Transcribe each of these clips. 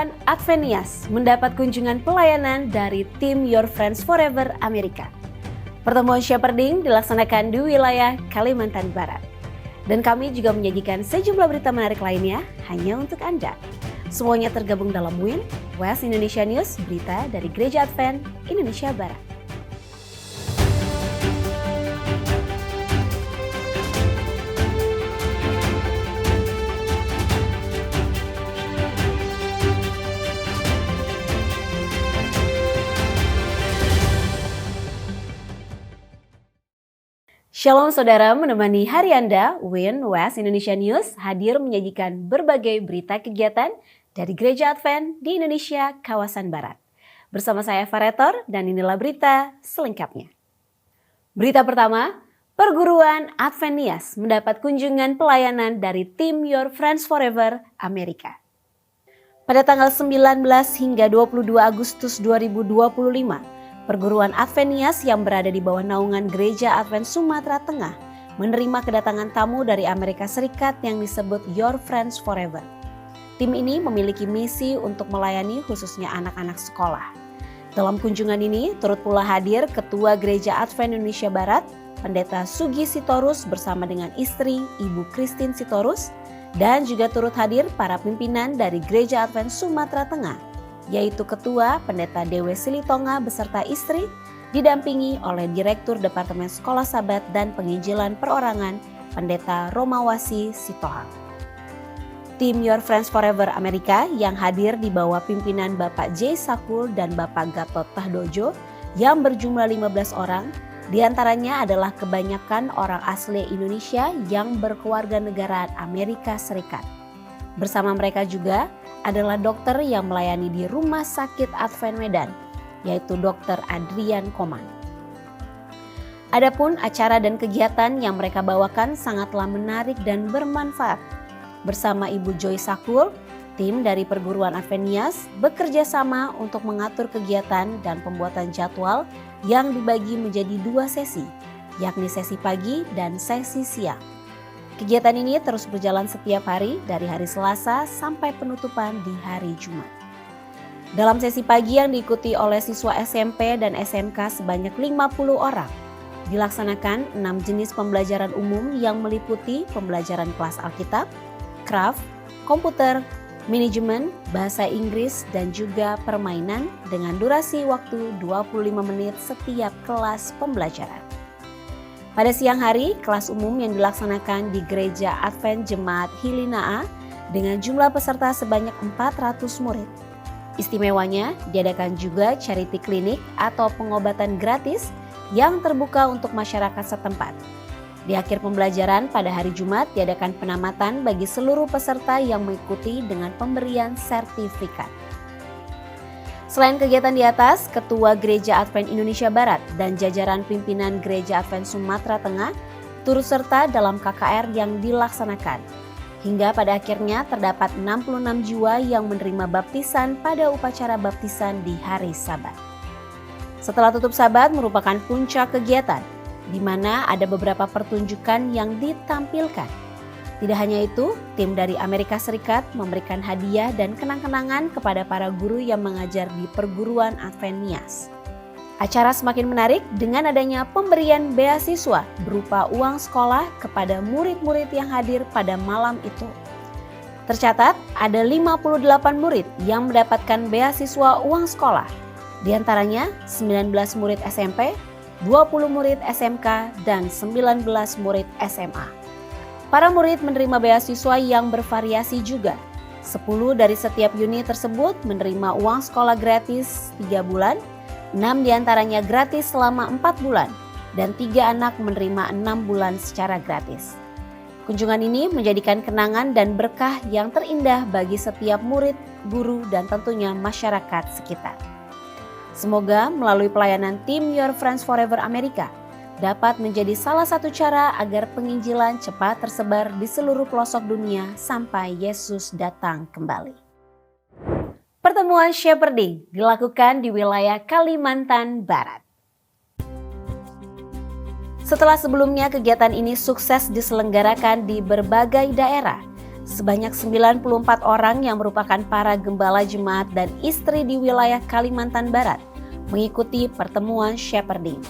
Perguruan Advenias mendapat kunjungan pelayanan dari tim Your Friends Forever Amerika. Pertemuan shepherding dilaksanakan di wilayah Kalimantan Barat. Dan kami juga menyajikan sejumlah berita menarik lainnya hanya untuk Anda. Semuanya tergabung dalam WIN, West Indonesia News, berita dari Gereja Advent Indonesia Barat. Shalom saudara, menemani hari Anda, WIN West Indonesia News hadir menyajikan berbagai berita kegiatan dari Gereja Advent di Indonesia kawasan Barat. Bersama saya Farator dan inilah berita selengkapnya. Berita pertama, Perguruan Advenias mendapat kunjungan pelayanan dari tim Your Friends Forever Amerika. Pada tanggal 19 hingga 22 Agustus 2025, Perguruan Advenias yang berada di bawah naungan Gereja Advent Sumatera Tengah menerima kedatangan tamu dari Amerika Serikat yang disebut Your Friends Forever. Tim ini memiliki misi untuk melayani khususnya anak-anak sekolah. Dalam kunjungan ini turut pula hadir Ketua Gereja Advent Indonesia Barat, Pendeta Sugi Sitorus bersama dengan istri Ibu Christine Sitorus, dan juga turut hadir para pimpinan dari Gereja Advent Sumatera Tengah, yaitu Ketua Pendeta Dewe Silitonga beserta istri, didampingi oleh Direktur Departemen Sekolah Sabat dan Penginjilan Perorangan, Pendeta Romawasi Sitohang. Tim Your Friends Forever Amerika yang hadir di bawah pimpinan Bapak J. Sakul dan Bapak Gatot Tahdojo yang berjumlah 15 orang, diantaranya adalah kebanyakan orang asli Indonesia yang berkewarganegaraan Amerika Serikat. Bersama mereka juga adalah dokter yang melayani di Rumah Sakit Advent Medan, yaitu Dr. Adrian Koman. Adapun acara dan kegiatan yang mereka bawakan sangatlah menarik dan bermanfaat. Bersama Ibu Joy Sakul, tim dari Perguruan Advenias bekerja sama untuk mengatur kegiatan dan pembuatan jadwal yang dibagi menjadi 2 sesi, yakni sesi pagi dan sesi siang. Kegiatan ini terus berjalan setiap hari dari hari Selasa sampai penutupan di hari Jumat. Dalam sesi pagi yang diikuti oleh siswa SMP dan SMK sebanyak 50 orang, dilaksanakan 6 jenis pembelajaran umum yang meliputi pembelajaran kelas Alkitab, craft, komputer, manajemen, bahasa Inggris, dan juga permainan dengan durasi waktu 25 menit setiap kelas pembelajaran. Pada siang hari, kelas umum yang dilaksanakan di Gereja Advent Jemaat Hilinaa dengan jumlah peserta sebanyak 400 murid. Istimewanya, diadakan juga charity clinic atau pengobatan gratis yang terbuka untuk masyarakat setempat. Di akhir pembelajaran pada hari Jumat diadakan penamatan bagi seluruh peserta yang mengikuti dengan pemberian sertifikat. Selain kegiatan di atas, Ketua Gereja Advent Indonesia Barat dan jajaran pimpinan Gereja Advent Sumatera Tengah turut serta dalam KKR yang dilaksanakan. Hingga pada akhirnya terdapat 66 jiwa yang menerima baptisan pada upacara baptisan di hari Sabat. Setelah tutup Sabat merupakan puncak kegiatan, di mana ada beberapa pertunjukan yang ditampilkan. Tidak hanya itu, tim dari Amerika Serikat memberikan hadiah dan kenang-kenangan kepada para guru yang mengajar di Perguruan Advenias. Acara semakin menarik dengan adanya pemberian beasiswa berupa uang sekolah kepada murid-murid yang hadir pada malam itu. Tercatat ada 58 murid yang mendapatkan beasiswa uang sekolah. Di antaranya 19 murid SMP, 20 murid SMK, dan 19 murid SMA. Para murid menerima beasiswa yang bervariasi juga. 10 dari setiap unit tersebut menerima uang sekolah gratis 3 bulan, 6 diantaranya gratis selama 4 bulan, dan 3 anak menerima 6 bulan secara gratis. Kunjungan ini menjadikan kenangan dan berkah yang terindah bagi setiap murid, guru, dan tentunya masyarakat sekitar. Semoga melalui pelayanan tim Your Friends Forever Amerika dapat menjadi salah satu cara agar penginjilan cepat tersebar di seluruh pelosok dunia sampai Yesus datang kembali. Pertemuan shepherding dilakukan di wilayah Kalimantan Barat. Setelah sebelumnya kegiatan ini sukses diselenggarakan di berbagai daerah, sebanyak 94 orang yang merupakan para gembala jemaat dan istri di wilayah Kalimantan Barat mengikuti pertemuan shepherding.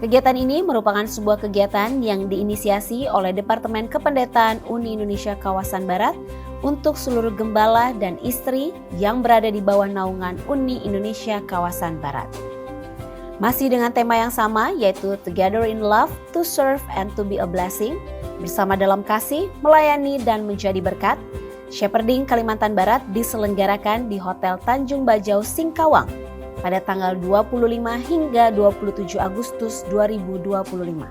Kegiatan ini merupakan sebuah kegiatan yang diinisiasi oleh Departemen Kependetaan Uni Indonesia Kawasan Barat untuk seluruh gembala dan istri yang berada di bawah naungan Uni Indonesia Kawasan Barat. Masih dengan tema yang sama, yaitu Together in Love, to Serve and to be a Blessing, bersama dalam kasih, melayani dan menjadi berkat, shepherding Kalimantan Barat diselenggarakan di Hotel Tanjung Bajau, Singkawang pada tanggal 25 hingga 27 Agustus 2025.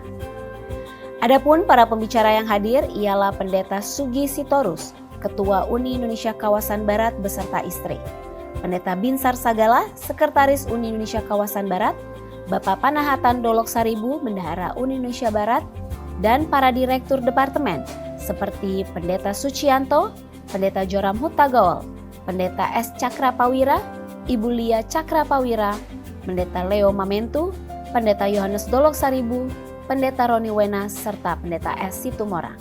Adapun para pembicara yang hadir ialah Pendeta Sugi Sitorus, Ketua Uni Indonesia Kawasan Barat beserta istri, Pendeta Binsar Sagala, Sekretaris Uni Indonesia Kawasan Barat, Bapak Panahatan Dolok Saribu, Bendahara Uni Indonesia Barat, dan para direktur departemen seperti Pendeta Sucianto, Pendeta Joram Hutagaol, Pendeta S. Cakrapawira, Ibu Lia Cakrapawira, Pendeta Leo Mamentu, Pendeta Yohanes Dolok Saribu, Pendeta Roni Wenas, serta Pendeta S. Situmorang.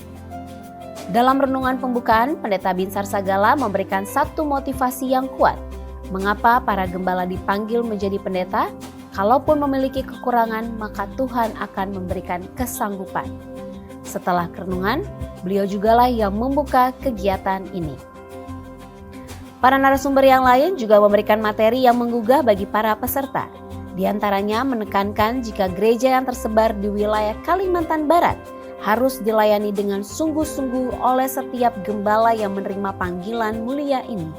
Dalam renungan pembukaan, Pendeta Binsar Sagala memberikan satu motivasi yang kuat mengapa para gembala dipanggil menjadi pendeta. Kalaupun memiliki kekurangan, maka Tuhan akan memberikan kesanggupan. Setelah renungan, beliau jugalah yang membuka kegiatan ini. Para narasumber yang lain juga memberikan materi yang menggugah bagi para peserta. Di antaranya menekankan jika gereja yang tersebar di wilayah Kalimantan Barat harus dilayani dengan sungguh-sungguh oleh setiap gembala yang menerima panggilan mulia ini.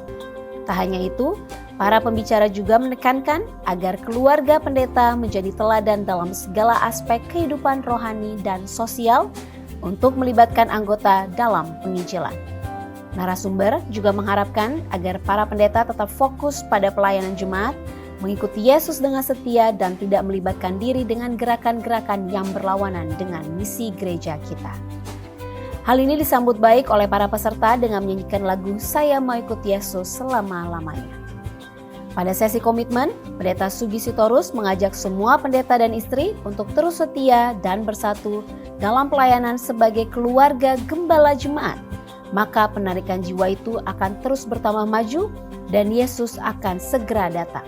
Tak hanya itu, para pembicara juga menekankan agar keluarga pendeta menjadi teladan dalam segala aspek kehidupan rohani dan sosial untuk melibatkan anggota dalam penginjilan. Narasumber juga mengharapkan agar para pendeta tetap fokus pada pelayanan jemaat, mengikuti Yesus dengan setia dan tidak melibatkan diri dengan gerakan-gerakan yang berlawanan dengan misi gereja kita. Hal ini disambut baik oleh para peserta dengan menyanyikan lagu Saya Mau Ikut Yesus Selama-lamanya. Pada sesi komitmen, Pendeta Sugi Sitorus mengajak semua pendeta dan istri untuk terus setia dan bersatu dalam pelayanan sebagai keluarga gembala jemaat. Maka penarikan jiwa itu akan terus bertambah maju dan Yesus akan segera datang.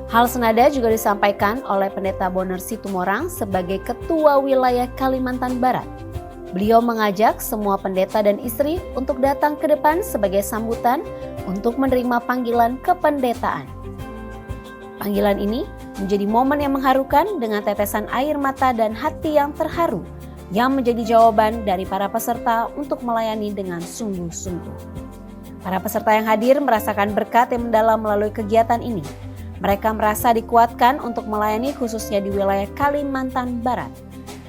Hal senada juga disampaikan oleh Pendeta Boner Situmorang sebagai Ketua Wilayah Kalimantan Barat. Beliau mengajak semua pendeta dan istri untuk datang ke depan sebagai sambutan untuk menerima panggilan kependetaan. Panggilan ini menjadi momen yang mengharukan dengan tetesan air mata dan hati yang terharu, yang menjadi jawaban dari para peserta untuk melayani dengan sungguh-sungguh. Para peserta yang hadir merasakan berkat yang mendalam melalui kegiatan ini. Mereka merasa dikuatkan untuk melayani khususnya di wilayah Kalimantan Barat.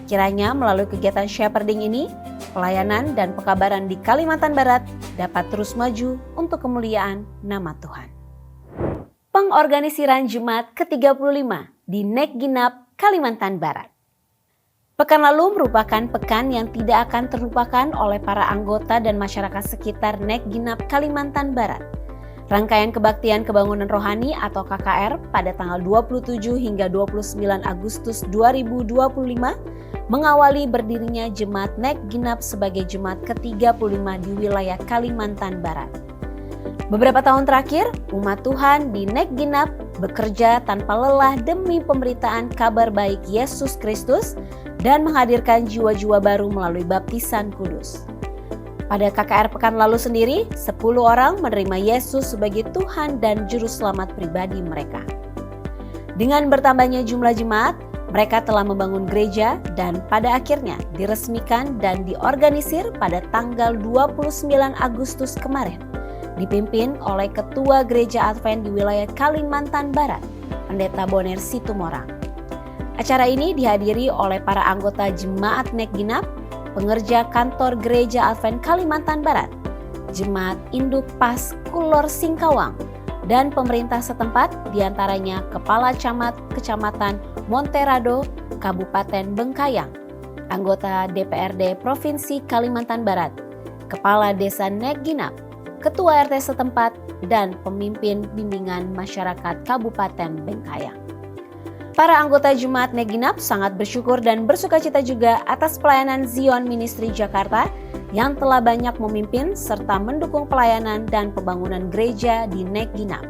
Kiranya melalui kegiatan shepherding ini, pelayanan dan pekabaran di Kalimantan Barat dapat terus maju untuk kemuliaan nama Tuhan. Pengorganisiran Jemaat ke-35 di Nek Ginap, Kalimantan Barat. Pekan lalu merupakan pekan yang tidak akan terlupakan oleh para anggota dan masyarakat sekitar Nek Ginap, Kalimantan Barat. Rangkaian Kebaktian Kebangunan Rohani atau KKR pada tanggal 27 hingga 29 Agustus 2025 mengawali berdirinya Jemaat Nek Ginap sebagai Jemaat ke-35 di wilayah Kalimantan Barat. Beberapa tahun terakhir, umat Tuhan di Nek Ginap bekerja tanpa lelah demi pemberitaan kabar baik Yesus Kristus dan menghadirkan jiwa-jiwa baru melalui baptisan kudus. Pada KKR pekan lalu sendiri, 10 orang menerima Yesus sebagai Tuhan dan Juru Selamat pribadi mereka. Dengan bertambahnya jumlah jemaat, mereka telah membangun gereja dan pada akhirnya diresmikan dan diorganisir pada tanggal 29 Agustus kemarin, dipimpin oleh Ketua Gereja Advent di wilayah Kalimantan Barat, Pendeta Boner Situmorang. Acara ini dihadiri oleh para anggota Jemaat Nek Ginap, pengerja kantor Gereja Advent Kalimantan Barat, Jemaat Induk Pas Kulor Singkawang, dan pemerintah setempat diantaranya Kepala Camat Kecamatan Monterado, Kabupaten Bengkayang, anggota DPRD Provinsi Kalimantan Barat, Kepala Desa Nek Ginap, Ketua RT setempat, dan pemimpin bimbingan masyarakat Kabupaten Bengkayang. Para anggota Jemaat Nek Ginap sangat bersyukur dan bersukacita juga atas pelayanan Zion Ministry Jakarta yang telah banyak memimpin serta mendukung pelayanan dan pembangunan gereja di Nek Ginap.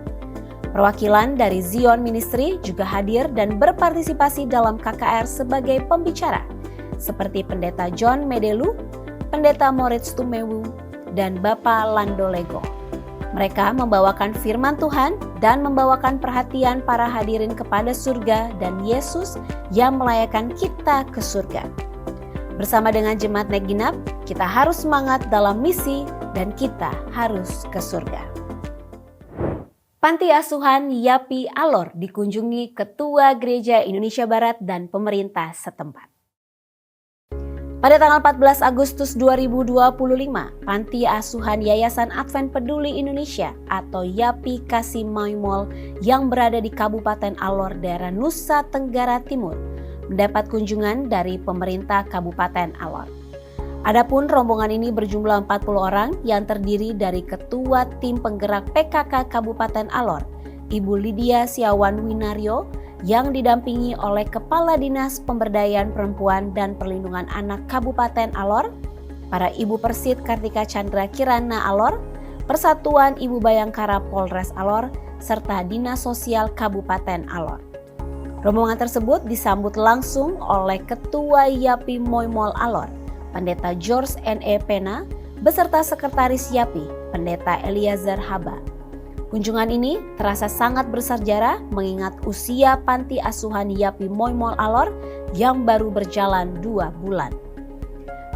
Perwakilan dari Zion Ministry juga hadir dan berpartisipasi dalam KKR sebagai pembicara, seperti Pendeta John Medelu, Pendeta Moritz Tumewu, dan Bapak Lando Lego. Mereka membawakan firman Tuhan dan membawakan perhatian para hadirin kepada surga dan Yesus yang melayakkan kita ke surga. Bersama dengan Jemaat Nek Ginap, kita harus semangat dalam misi dan kita harus ke surga. Panti Asuhan Yapi Alor dikunjungi Ketua Gereja Indonesia Barat dan pemerintah setempat. Pada tanggal 14 Agustus 2025, Panti Asuhan Yayasan Advent Peduli Indonesia atau YAPI Kasih Moimol yang berada di Kabupaten Alor, daerah Nusa Tenggara Timur, mendapat kunjungan dari pemerintah Kabupaten Alor. Adapun rombongan ini berjumlah 40 orang yang terdiri dari Ketua Tim Penggerak PKK Kabupaten Alor, Ibu Lydia Siawan Winario, yang didampingi oleh Kepala Dinas Pemberdayaan Perempuan dan Perlindungan Anak Kabupaten Alor, para Ibu Persit Kartika Chandra Kirana Alor, Persatuan Ibu Bayangkara Polres Alor, serta Dinas Sosial Kabupaten Alor. Rombongan tersebut disambut langsung oleh Ketua YAPI Moimol Alor, Pendeta George N.E. Pena, beserta Sekretaris YAPI, Pendeta Eliezer Haba. Kunjungan ini terasa sangat bersejarah mengingat usia Panti Asuhan YAPI Moimol Alor yang baru berjalan 2 bulan.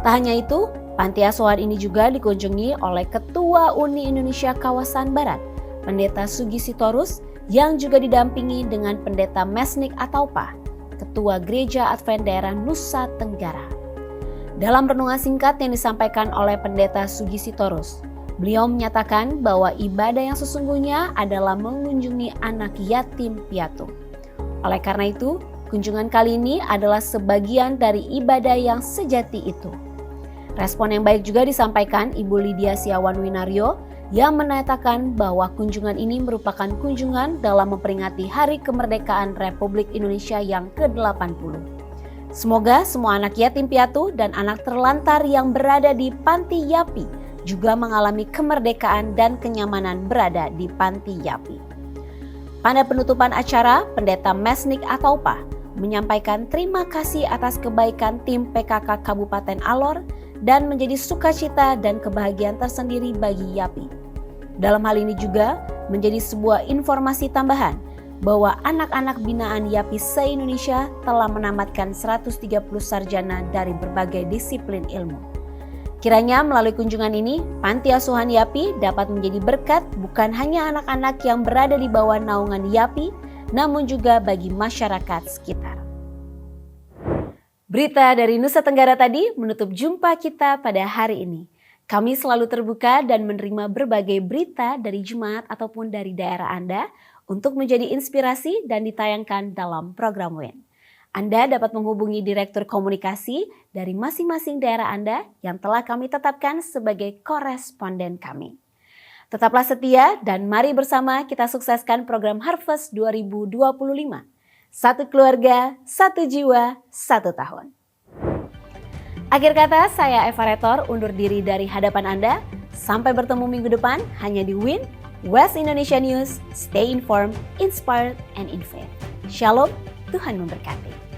Tak hanya itu, Panti Asuhan ini juga dikunjungi oleh Ketua Uni Indonesia Kawasan Barat, Pendeta Sugi Sitorus, yang juga didampingi dengan Pendeta Mesnik Ataupa, Ketua Gereja Advent Daerah Nusa Tenggara. Dalam renungan singkat yang disampaikan oleh Pendeta Sugi Sitorus, beliau menyatakan bahwa ibadah yang sesungguhnya adalah mengunjungi anak yatim piatu. Oleh karena itu, kunjungan kali ini adalah sebagian dari ibadah yang sejati itu. Respon yang baik juga disampaikan Ibu Lydia Siawan Winario yang menyatakan bahwa kunjungan ini merupakan kunjungan dalam memperingati Hari Kemerdekaan Republik Indonesia yang ke-80. Semoga semua anak yatim piatu dan anak terlantar yang berada di Panti YAPI juga mengalami kemerdekaan dan kenyamanan berada di Panti YAPI. Pada penutupan acara, Pendeta Mesnik Ataupa menyampaikan terima kasih atas kebaikan tim PKK Kabupaten Alor dan menjadi sukacita dan kebahagiaan tersendiri bagi YAPI. Dalam hal ini juga menjadi sebuah informasi tambahan bahwa anak-anak binaan YAPI se-Indonesia telah menamatkan 130 sarjana dari berbagai disiplin ilmu. Kiranya melalui kunjungan ini, Panti Asuhan YAPI dapat menjadi berkat bukan hanya anak-anak yang berada di bawah naungan YAPI, namun juga bagi masyarakat sekitar. Berita dari Nusa Tenggara tadi menutup jumpa kita pada hari ini. Kami selalu terbuka dan menerima berbagai berita dari jemaat ataupun dari daerah Anda untuk menjadi inspirasi dan ditayangkan dalam program WIN. Anda dapat menghubungi Direktur Komunikasi dari masing-masing daerah Anda yang telah kami tetapkan sebagai koresponden kami. Tetaplah setia dan mari bersama kita sukseskan program Harvest 2025. Satu keluarga, satu jiwa, satu tahun. Akhir kata, saya Eva Retor undur diri dari hadapan Anda. Sampai bertemu minggu depan hanya di WIN, West Indonesia News. Stay informed, inspired, and in faith. Shalom, Tuhan memberkati.